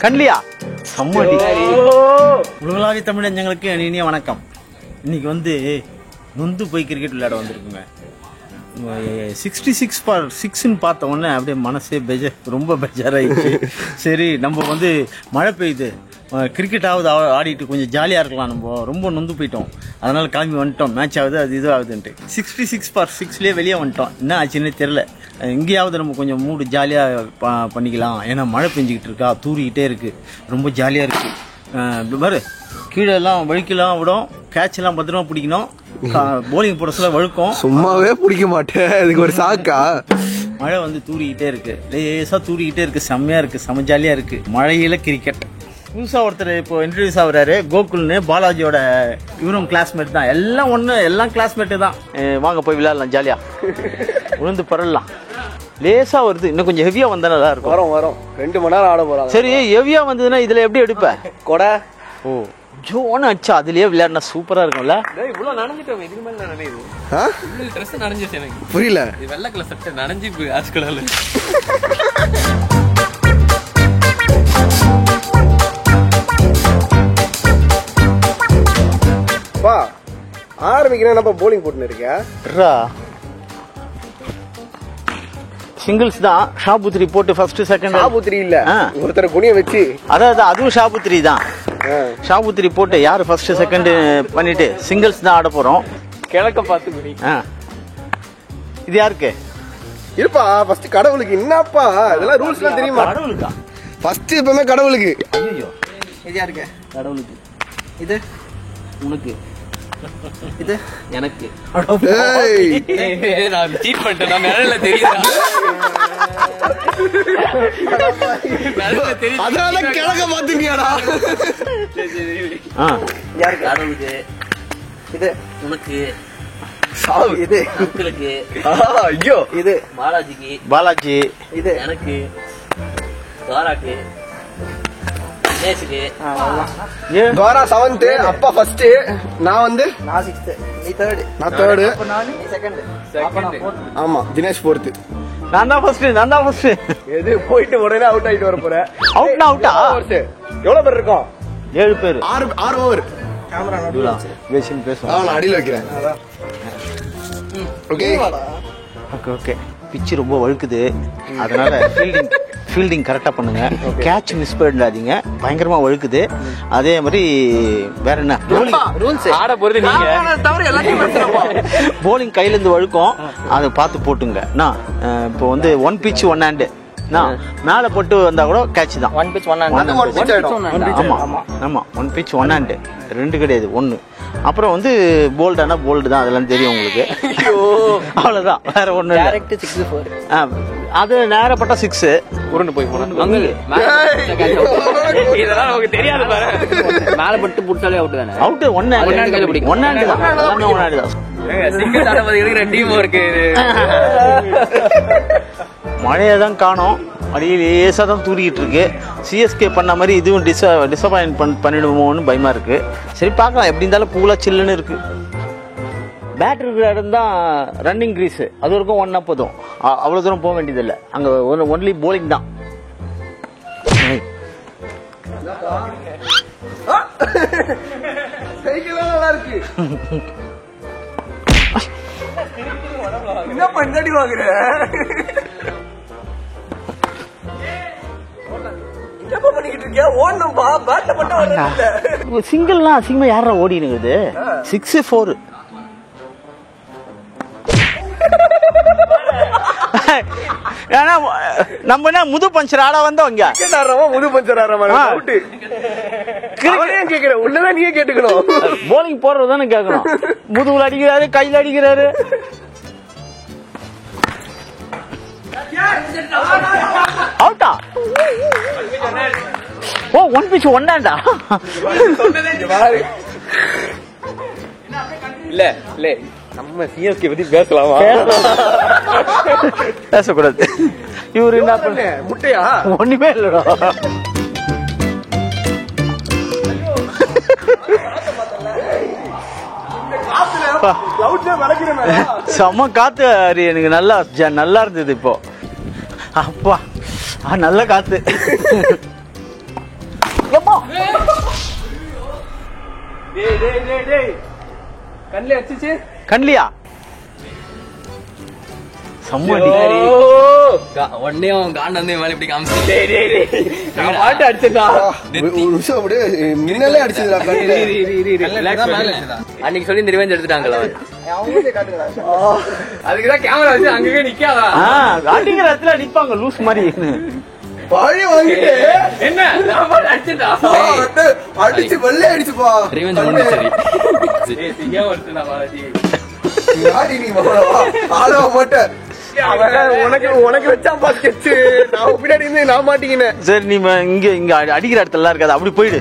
கண்லியா சம்மடி. உலகளாவிய தமிழஞ்சங்களுக்கு இனிய வணக்கம். இன்னைக்கு வந்து நொந்து போய் கிரிக்கெட் விளையாட வந்திருக்குங்க. 66/6ன்னு பார்த்த உடனே அப்படியே மனசே ரொம்ப பெஜாராயிடுச்சு. சரி நம்ம வந்து மழை பெய்யுது, கிரிக்கெட் ஆடிட்டு கொஞ்சம் ஜாலியாக இருக்கலாம், நம்ம ரொம்ப நொந்து போயிட்டோம், அதனால கிளம்பி வந்துட்டோம். மேட்ச் ஆகுது, அது இது ஆகுதுன்ட்டு 66/6லேயே வெளியே வந்துட்டோம். என்ன ஆச்சுன்னே தெரில. இங்கேயாவது நம்ம கொஞ்சம் மூடு ஜாலியாக பண்ணிக்கலாம். ஏன்னா மழை பெஞ்சிக்கிட்டு இருக்கா, தூரிக்கிட்டே இருக்கு, ரொம்ப ஜாலியாக இருக்கு. பாரு, கீழே எல்லாம் வழுக்கலாம் விடும், கேட்ச் எல்லாம் பத்திரமா பிடிக்கணும். போலிங் போட சொல்ல வழுக்கும், சும்மாவே பிடிக்க மாட்டேன். இதுக்கு ஒரு சாக்கா. மழை வந்து தூரிக்கிட்டே இருக்கு, லேசா தூரிக்கிட்டே இருக்கு, செம்மையா இருக்கு, செம்ம ஜாலியா இருக்கு. மழையில கிரிக்கெட். புதுசா ஒருத்தர் இப்போ இன்ட்ரடியூஸ் ஆகுறாரு, கோகுல்னு. பாலாஜியோட இவரும் கிளாஸ்மேட் தான், எல்லாம் ஒண்ணு, எல்லாம் கிளாஸ்மேட்டு தான். வாங்க போய் விளையாடலாம், ஜாலியா உளுந்து பரலாம். லேசா வருது, இன்னும் கொஞ்சம் ஹெவியா வந்தா நல்லா இருக்கும். வரும் 2 மணி நேரம் ஆட போறாங்க. சரி, ஹெவியா வந்ததுன்னா இதுல எப்படி எடுப்ப? கொடை ஜோன்னு அடிச்சா அதுலயே விளையாடினா சூப்பரா இருக்கும்ல. இவ்வளவு நனைஞ்சிட்டோம், இதுக்கு மேல நனையுது. ட்ரெஸ் நனைஞ்சிச்சு எனக்கு. புரியல. வெள்ளை கலர் சட்டை நனைஞ்சு ஆஷ் கலர்ல. பா ஆரம்பிக்கிறேன், நம்ம போலிங் போட்டுன்னு இருக்கியா? சிங்கிள்ஸ் தான். ஷாபுத்ரி போட்டு ஃபர்ஸ்ட் செகண்ட். ஷாபுத்ரி இல்ல, ஒருத்தர குனிய வச்சு. அதாவது அதுவும் ஷாபுத்ரி தான். ஷாபுத்ரி போட்டு யாரு ஃபர்ஸ்ட் செகண்ட் பண்ணிட்டு சிங்கிள்ஸ் தான் ஆட போறோம். கிழக்க பார்த்து குனி. இது யாருக்கு? இருப்பா ஃபர்ஸ்ட் கடவுளுக்கு. என்னப்பா இதெல்லாம் ரூல்ஸ்லாம் தெரியுமா? கடவுளுக்கா? ஃபர்ஸ்ட் எப்பவுமே கடவுளுக்கு. ஐயோ, இது யாருக்கு? கடவுளுக்கு. இது உனக்கு, இது எனக்கு. நான் சீட் பண்ணிட்டேன், நான் நிழல்ல தெரியுதா? அதனால கிழக்க பாத்துக்கியாடா. யாருக்கு? கடவுளுக்கு. இது உனக்கு. இது உங்களுக்கு. ஐயோ, இது பாலாஜிக்கு. பாலாஜி. இது எனக்கு. தாராக்கு. துவாரா 7th, அப்பா ஃபர்ஸ்ட், நான் வந்து நான் 6th, நீ 3rd, நான் 3rd, நீ 2nd. ஆமா, தினேஷ் 4th. நான் தான் ஃபர்ஸ்ட். எது போயிட்டு உடனே அவுட் ஆயிட்டு வர போற? அவுட்டா? எவ்வளவு பேர் இருக்கோம்? 7 பேர். 6 ஓவர். கேமரா நடுவுல பேசுவோம். நான் அடியில வைக்கிறேன். Okay okay. பிச்சு ரொம்ப வழுக்குது, அதனால ஃபீல்டிங் கரெக்டா பண்ணுங்க. கேட்ச் மிஸ் பண்ணிடாதீங்க, பயங்கரமா வழுக்குது. அதே மாதிரி வேற என்ன ரூல்ஸ்? ஆட போறது நீங்க, தவிர எல்லாத்தையும் பேசுறப்பா. போலிங் கையில இருந்து வழுக்கும், அதை பார்த்து போட்டுங்க. இப்போ வந்து 1 pitch 1 hand மேல போட்டு வந்தா கூட கேட்ச் தான். 1 pitch 1 hand. ஆமா 1 pitch 1 hand, 2 கிடையாது, 1. அப்புறம் வந்து போல்டானா போல்டு தான், அதெல்லாம் தெரியும் உங்களுக்கு. அவ்வளவுதான், வேற ஒண்ணு இல்ல. டைரக்ட் 6-4. அது நேரப்பட்ட 6 உருண்டு போய் போறோம். இதெல்லாம் நமக்கு தெரியாது பாரு. மேல பட்டு புடிச்சாலே அவுட் தானே. அவுட் 1 hand பிடிக்கும். 1 hand தான், எல்லாமே 1 hand தான். சிங்கிள் ஆடுறதுக்கு 2 டீம் இருக்கு. மழையை தான் காணோம், அப்படியே லேசா தான் தூரிக்கிட்டு இருக்கு. சிஎஸ்கே பண்ண மாதிரி இதுவும் டிசப்பாயின்ட் பண்ணிடுவோம்னு பயமா இருக்கு. சரி பார்க்கலாம், எப்படி இருந்தாலும் கூலா சில்லுன்னு இருக்கு. பேட் இருக்கிற இடம் தான் ரன்னிங் கிரீஸ், அது வரைக்கும் ஒன்னா போதும், அவ்வளவு தூரம் போக வேண்டியதில்லை. அங்க ஒன்லி போலிங் தான். நல்லா இருக்கு. என்ன பண்ணி வாங்குற? சிங்கிள்லாம் அசிங்கமா யாரா ஓடினுங்குது? 6-4. நம்ம என்ன முது பஞ்சர் ஆட வந்தோம் இங்க. முது பஞ்சர் கேக்குறேன், உள்ளதான் நீங்க கேட்டுக்கணும். போலிங் போடுறதுதானே கேட்கணும். முதுகுல அடிக்கிறாரு, கையில அடிக்கிறாரு. அவுட்டா? ஓ, 1 pitch 1 hand. இல்ல நம்ம சிஎஸ்கே பத்தி பேசலாமா? பேசக்கூடாது. இவரு என்ன பண்ண முட்டையா? ஒண்ணுமே இல்லடா. செம்ம காத்து. எனக்கு நல்லா இருந்தது இப்போ. அப்பா நல்ல காத்து. கண்ணில் அடிச்சிச்சு. கண்லியா சம்மடி உடனே அவன் காண்ட வந்து மேல இப்படி காமிச்சு பாட்டு அடிச்சிருக்கா. ஒரு நிமிஷம் அப்படியே மின்னலே அடிச்சதுடா. அன்னைக்கு சொல்லி இந்த ரிவெஞ்ச் எடுத்துட்டாங்களா? அதுக்குதான் கேமரா வச்சு அங்கவே நிக்காதா? அடிக்கிற இடத்துல நிப்பாங்க லூஸ் மாதிரி. பழி வாங்கிட்டு என்ன அடிச்சுட்டா அடிச்சு வெள்ளை அடிச்சுப்பா. ரிவெஞ்ச் ஒண்ணு சரி ஏன் வருதுடா பாலாஜி? உனக்கு வச்சாப்பா ஸ்கெட்ச். நான் பின்னாடி இருந்து நான் மாட்டீங்கன்னு. சரி நீ இங்க அடிக்கிற இடத்துல இருக்காது, அப்படி போயிடு.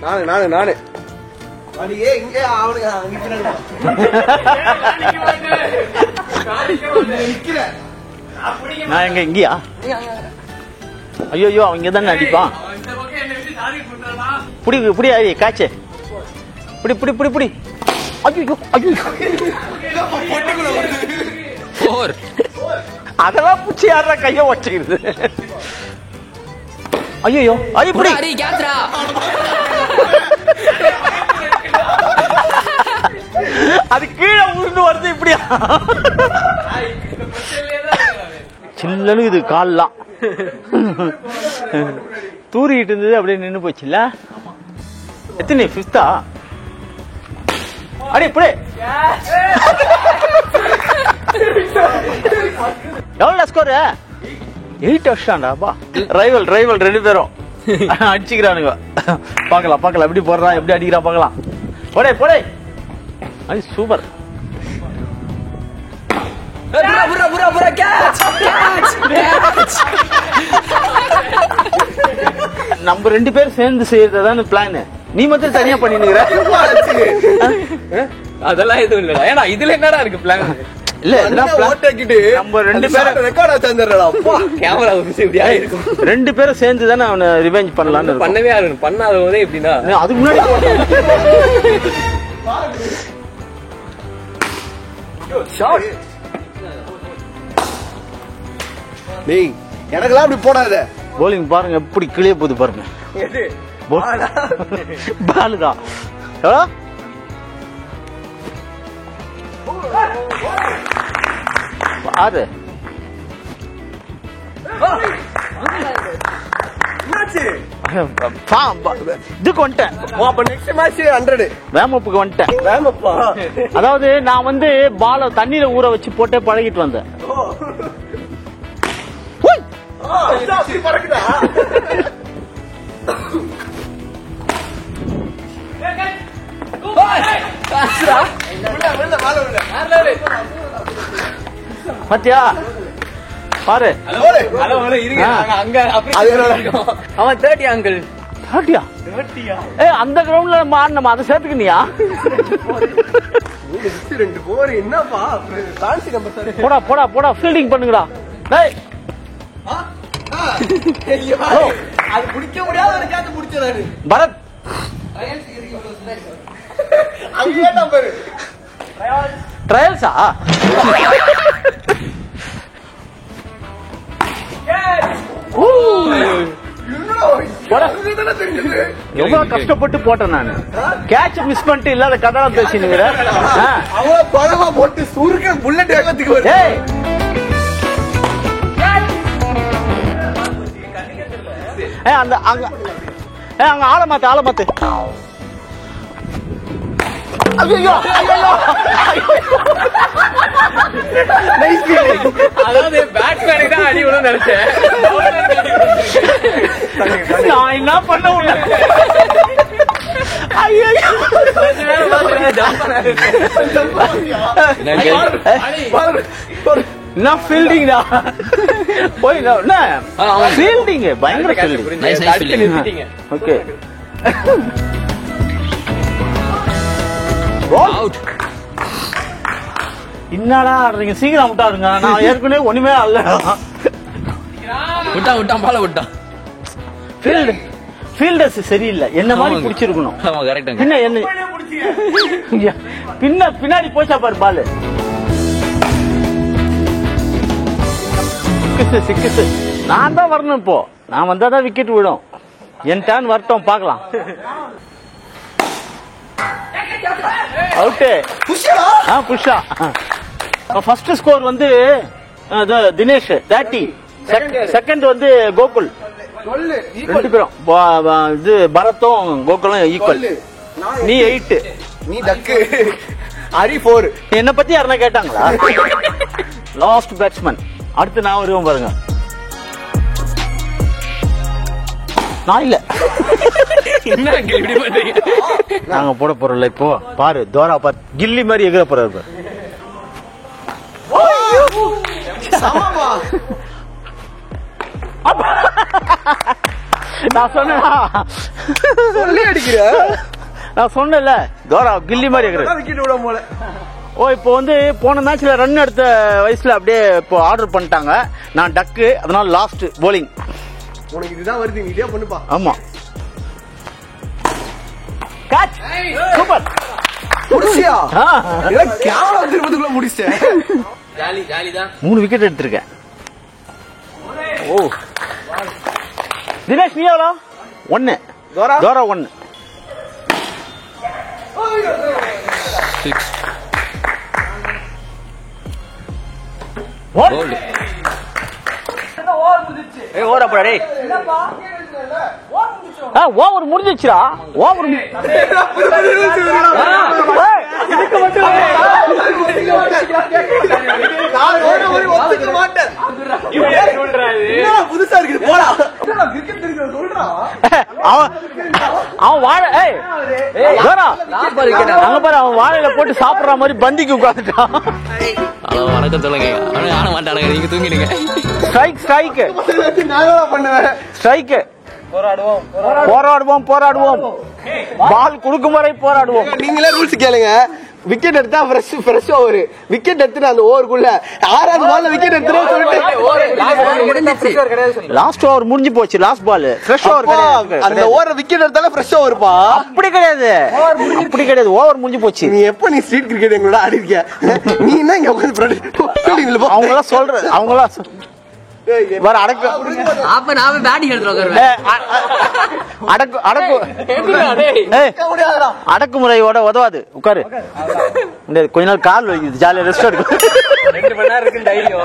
நானு இங்கே அவனுக்கு நான் எங்க இங்கயா? ஐயோ அவன் இங்கதானே அடிப்பான். புடி புடி காய்ச்சே புடி புடி புடி புடி. ஐயோ அதெல்லாம் பூச்சி யாரா கைய வச்சுக்கிறது? ஐயோ புடி. அது கீழே உருண்டு வருது இப்படியா? சில்லனு இது கால்லாம் தூரிட்டு இருந்தது, அப்படியே நின்று போச்சுல்ல. எத்தனை ஃபிஃப்த்தா? அடே புடி. எவ்வளவு ஸ்கோர்? 8 வருஷம்டாப்பா. ரைவல் 2 பேரும் அடிச்சுக்கிறானுங்க. பாக்கலாம் எப்படி போடுறான், எப்படி அடிக்கிறான் பாக்கலாம். போடே அது சூப்பர். நம்ம 2 பேரும் சேர்ந்து செய்யறதுதான் பிளான். நீ மட்டும் தனியா பண்ணினுக்கிற. அதெல்லாம் எதுவும் இல்லடா. ஏன்னா இதுல என்னடா இருக்கு பிளான்? இல்ல நம்ம 2 பேரும் ரெக்கார்டா தந்துறடா. கேமரா இப்படியா இருக்கும். 2 பேரும் சேர்ந்து தானே அவனை ரிவெஞ்ச் பண்ணலாம்னு. பண்ணவே ஆகணும். பண்ணாத போதே எப்படின்னா அதுக்கு முன்னாடி டேய் எனக்கெல்லாம் அப்படி போடாத. போலிங் பாருங்க எப்படி கிளிய போகுது பாருங்க. பாலுதான் பாரு. இதுக்கு வந்துட்டேன். வேமப்புக்கு வந்துட்டேன். அதாவது நான் வந்து பால தண்ணியில ஊற வச்சு போட்டே பழகிட்டு வந்தேன். பாத்தியா பாரு. அவன் 30 அங்கிள். 30யா? அந்த கிரவுண்ட்ல நம்ம ஆடணும், அதை சேர்த்துக்கினியா? போடா ஃபீல்டிங் பண்ணுங்கடா. அது பிடிக்க முடியாத ஒரு கேட்ச் பிடிச்சாரு பரத். ட்ரையல்ஸா? எவ்வளவு கஷ்டப்பட்டு போட்டேன் நான். கேட்ச் மிஸ் பண்ணிட்டு இல்லாத கதைலாம் பேசினுங்கிற. அவன் பழமா போட்டு சுருக்க புல்லட் வேகத்துக்கு வருது. அந்த அங்க ஆள மாத்து. அதாவது பேட்ஸ்மேனுக்கு தான் அடி விட நினைச்சேன். நான் என்ன பண்ண உள்ள ஃபீல்டிங் போய் ஃபீல்டிங் பயங்கர ஃபீல்டிங். ஓகே என்னடா ஆடுறீங்க? சீக்கிரம் விட்டாருங்க. நான் ஏற்கனவே ஒண்ணுமே அல்ல. விட்டான் பால விட்டான். ஃபீல்டர்ஸ் சரியில்லை, என்ன மாதிரி பிடிச்சிருக்கணும். ஆமா கரெக்ட். பின்ன என்ன பின்னாடி போச்சா பாரு பால். சிக்ஸ் நான் தான் வரணும். இப்போ நான் வந்தாதான் விக்கெட் விடும். என் டர்ன் வரட்டும் பார்க்கலாம். அவுட்டு. புஷ்ஷா. ஃபர்ஸ்ட் ஸ்கோர் வந்து தினேஷ் 30, செகண்ட் வந்து கோகுல். ரெண்டு பேரும் இது பரத்தும் கோகுலும் ஈக்குவல். நீ 8, நீ டக்கு, ஹரி 4. என்ன பத்தி யாருன்னா கேட்டாங்களா? Last batsman. அடுத்து நான் வருவேன் பாருங்க. நான் இல்ல. நாங்க போட போறோம்ல இப்போ பாரு. தோரா பாரு, கில்லி மாதிரி எகிற போறாரு. நான் சொன்னேன், நான் சொன்னேன்ல தோரா கில்லி மாதிரி எகிற. ஓ இப்போ வந்து போன மேட்ச்ல ரன் எடுத்த வயசுல அப்படியே இப்போ ஆர்டர் பண்ணிட்டாங்க. நான் டக்கு, அதனால லாஸ்ட் போலிங். உனக்கு இதுதான் வருது, நீ இதே பண்ணுப்பா. ஆமா. கேட்ச். சூப்பர். முடிச்சியா? இல்ல கேவல திருப்பத்துக்குள்ள முடிச்சேன். ஜாலி ஜாலி தான். 3 விக்கெட் எடுத்திருக்கேன். ஓ தினேஷ் நீ எவ்வளோ? 1. தோரா 1. 6. கோல்ட். ஏய் ஓவரா போடா டேய். ஓவர் முடிஞ்சிச்சுடா. ஓவர் இதுக்கு மட்டும் நான் ஒரு ஒத்துக்க மாட்டேன். புதுசா இருக்குது போடா. கிரிக்கெட் தெரிஞ்சவன் சொல்றா. அவன் வாழை. ஏய் தோரா அங்க பாரு, அவன் வாழையில போட்டு சாப்பிடுற மாதிரி பந்திக்கு உட்காந்துட்டான். வணக்கம் சொல்லுங்க. ஆன மாட்டானுங்க, நீங்க தூங்கிடுங்க. ஸ்ட்ரைக். நான் பண்ணுவேன். ஸ்ட்ரைக். போராடுவோம். பால் கொடுக்கும் வரை போராடுவோம். நீங்களே ரூல்ஸ் கேளுங்க. விக்கெட் எடுத்தா ஃப்ரெஷ் ஓவர். விக்கெட் எடுத்து அந்த ஓவருக்குள்ள 6வது பால்ல விக்கெட் எடுத்துறோம் சொல்லிட்டு லாஸ்ட் ஓவர் முடிஞ்சு போச்சு. லாஸ்ட் பால் ஃப்ரெஷ் ஓவர் கிடையாது. அந்த ஓவர் விக்கெட் எடுத்தால ஃப்ரெஷ் ஓவர்ப்பா. அப்படி கிடையாது. ஓவர் முடிஞ்சு போச்சு. நீ எப்ப நீ ஸ்ட்ரீட் கிரிக்கெட் எங்களோட ஆடி இருக்க? நீ என்ன இங்க உட்கார்ந்து அவங்களா சொல்ற அவங்களா வர அடக்கு. அப்ப நாம பேட்டிங் எடுத்துறோம். அடக்குமுறையோட உதவாது. உட்காரு. கொஞ்ச நாள் கால் வலிக்குது, ஜாலியா ரெஸ்ட் எடுக்கும். 2 மணி நேரம் இருக்கு தைரியம்.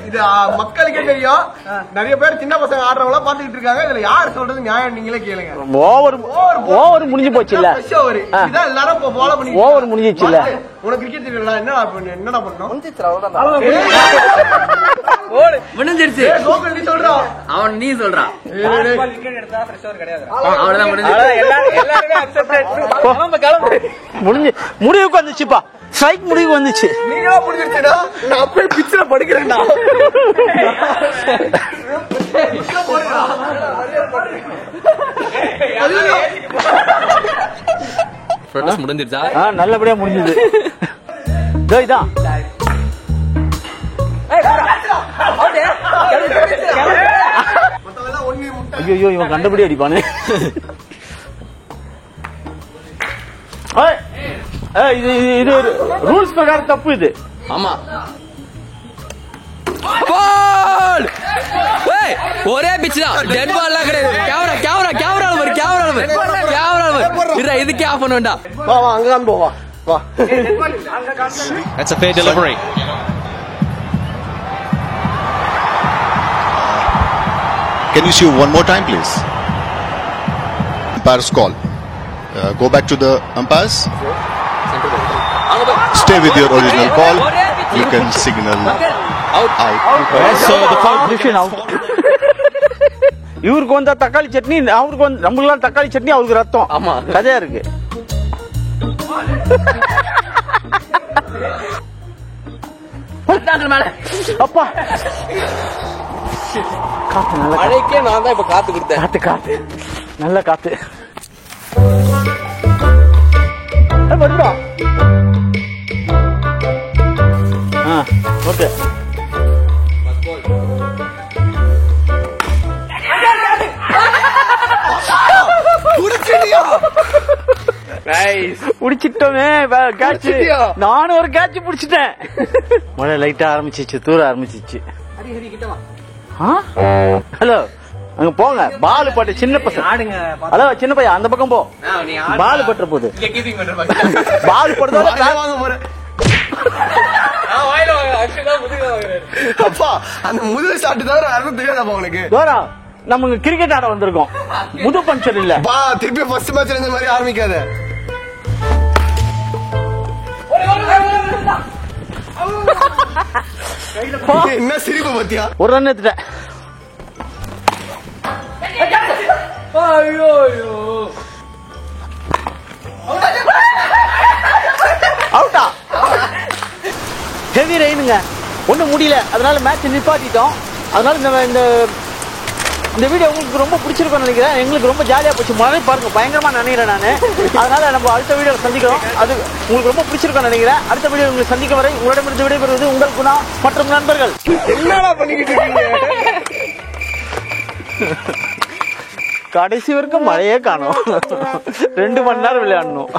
இது மக்களுக்கே தெரியும். நிறைய பேர் சின்ன பசங்க ஆடுறவங்கள பாத்துக்கிட்டு இருக்காங்க. இதுல யார் சொல்றது நியாயம் நீங்களே கேளுங்க. ஓவர் முடிஞ்சு போச்சு இல்ல? எல்லாரும் ஃபாலோ பண்ணி ஓவர் முடிஞ்சிச்சு இல்ல? உனக்கு கிரிக்கெட் தெரியல, என்னடா பண்ணணும்? முடிஞ்சிருச்சு. நீ சொல்றான், அவன் நீ சொல்றான். முடிவுக்கு வந்துச்சுப்பா. ஸ்ட்ரைக் முடிவுக்கு வந்துச்சு. நீங்களா முடிஞ்சிருச்சுடா. நான் அப்படியே பிச்சில படுக்கிறேன்டா. முடிஞ்சிருச்சா? நல்லபடியா முடிஞ்சது. இதான் ஐயோ இவன் கண்டபடி அடிப்பானே. இது ரூல்ஸ் பிரகாரம் தப்பு இது. ஆமா. பால். ஒரே பிட்ச் தான். டெட் பால் கிடையாது. கேமரா இதுக்கே ஆஃப் பண்ண வேண்டாம். வா அங்க தான் போவா. வா. That's a fair delivery. Can you see one more time, please? Umpire's call. Go back to the umpires. Stay with your original call. You can signal out. So the position out. இவருக்கு வந்தா தக்காளி சட்னி, அவருக்கு வந்து நம்மளுக்கு தக்காளி சட்னி, அவருக்கு ரத்தம். ஆமா, கதையா இருக்கு. அப்பா காத்து நல்ல மழைக்கே நான் தான் இப்ப காத்து கொடுத்தேன். காத்து நல்ல காத்து. வருடா. ஓகே புடிச்சிட்டோமே கேட்ச். நானும் ஒரு கேட்ச் புடிச்சிட்டேன். மழை லைட்டா ஆரம்பிச்சிச்சு, தூர ஆரம்பிச்சிச்சு. ஹலோ அங்க போங்க, பால் பட்டு சின்ன பசங்க. ஹலோ சின்ன பையன் அந்த பக்கம் போ, பால் பட்டுற போது. பால் படுறதோட அப்பா அந்த முதல் ஷாட் தவிர யாரும் தெரியாதப்பா உனக்கு. தோரா நம்ம கிரிக்கெட் ஆட வந்திருக்கோம், முது பஞ்சர் இல்ல. பா திருப்பி ஃபர்ஸ்ட் மேட்ச்ல இந்த மாதிரி ஆரம்பிக்காத. என்ன சிரிப்பு பத்தியா. ஒரு ரன் எடுத்துட்டேன். அவுட்டா. ஹெவி ரெயினுங்க, ஒன்றும் முடியல. அதனால மேட்ச் நிப்பாட்டிட்டோம். அதனால இந்த இந்த வீடியோ உங்களுக்கு ரொம்ப பிடிச்சிருக்கும்னு நினைக்கிறேன். எங்களுக்கு ரொம்ப ஜாலியாக போச்சு. மழை பாருங்க பயங்கரமா நினைக்கிறேன் நான். அதனால நம்ம அடுத்த வீடியோவில் சந்திக்கிறோம். அது உங்களுக்கு ரொம்ப பிடிச்சிருக்கும்னு நினைக்கிறேன். அடுத்த வீடியோ உங்களுக்கு சந்திக்க வரை உங்களிடமிருந்து விடைபெறுவது உங்கள் குணா மற்றும் நண்பர்கள். என்னடா பண்ணிக்கிட்டு இருக்கீங்க? கடைசி வரைக்கும் மழையே காணோம். 2 மணி நேரம் விளையாடணும்.